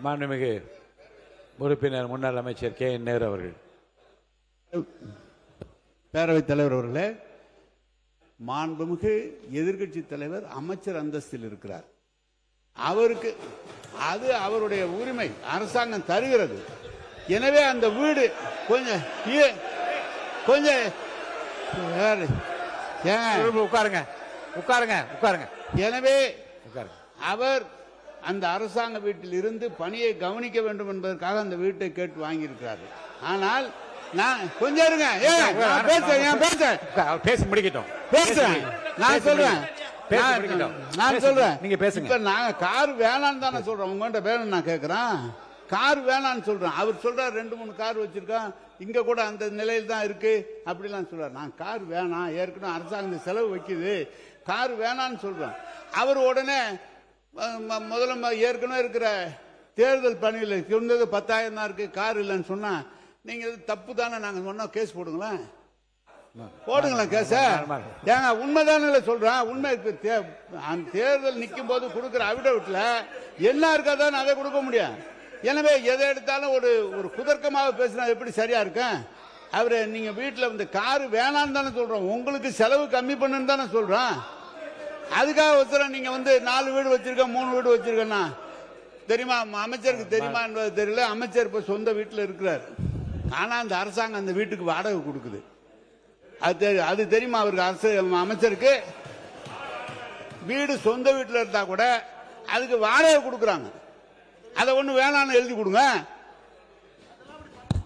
மாண்புமிகு உறுப்பினர் முன்னாள் அமைச்சர் கே என் நேரு அவர்கள். பேரவைத் தலைவர் அவர்களே, மாண்புமிகு எதிர்க்கட்சி தலைவர் அமைச்சர் அந்தஸ்தில் இருக்கிறார். அவருக்கு அது அவருடைய உரிமை, அரசாங்கம் தருகிறது. எனவே அந்த வீடு கொஞ்சம் உட்காருங்க உட்காருங்க உட்காருங்க. எனவே அவர் அந்த அரசாங்க வீட்டில் இருந்து பணியை கவனிக்க வேண்டும் என்பதற்காக அந்த வீட்டை கேட்டு வாங்கியிருக்கிறார்கள். ஆனால் நான் கொஞ்சம் இருங்க, பேசி முடிக்கட்டும். பேசுறேன், நான் சொல்றேன், நான் சொல்றேன். நீங்க பேசுங்க. இப்ப நாங்க கார் வேணான்னு தானே சொல்றோம். உங்ககிட்ட வேணும் நான் கேட்கிறேன். கார் வேணான்னு சொல்றேன். அவர் சொல்றாரு 2-3 கார் வச்சிருக்கான், இங்க கூட அந்த நிலையில் தான் இருக்கு அப்படிலாம் சொல்றாரு. நான் கார் வேணாம், ஏற்கனவே அரசாங்கம் செலவு வைக்குது, கார் வேணான்னு சொல்றேன். அவர் உடனே முதல்ல ஏற்கனவே இருக்கிற தேர்தல் பணியில் இருந்தது 10,000 தான் இருக்கு, கார் இல்லைன்னு சொன்னா நீங்க தப்பு தானே நாங்க சொன்னா கேஸ் போடுங்களேன், போடுங்களேன் கேஸ. ஏங்க உண்மைதானே சொல்றேன். உண்மை தேர்தல் நிற்கும் போது கொடுக்கிற அவிடவிட்ல என்ன இருக்காதான் அதை கொடுக்க முடியும். எனவே எதை எடுத்தாலும் ஒரு குதர்க்கமாக பேசினா எப்படி சரியா இருக்கும்? அவரு நீங்க வீட்டில் இந்த காரு வேணான்னு தானே சொல்றோம், உங்களுக்கு செலவு கம்மி பண்ணுன்னு தானே சொல்றோம். அதுக்காக ஒருத்தர நீங்க 4 வீடு வச்சிருக்க 3 வீடு வச்சிருக்கேன்னா தெரியுமா? அமைச்சருக்கு தெரியுமா என்பது தெரியல. அமைச்சர் இப்ப சொந்த வீட்டில் இருக்கிறார். ஆனா அந்த அரசாங்கம் அந்த வீட்டுக்கு வாடகை கொடுக்குது. அது தெரியுமா அவருக்கு? அமைச்சருக்கு வீடு சொந்த வீட்டில் இருந்தா கூட அதுக்கு வாடகை கொடுக்குறாங்க. அதை ஒண்ணு வேணான்னு எழுதி கொடுங்க.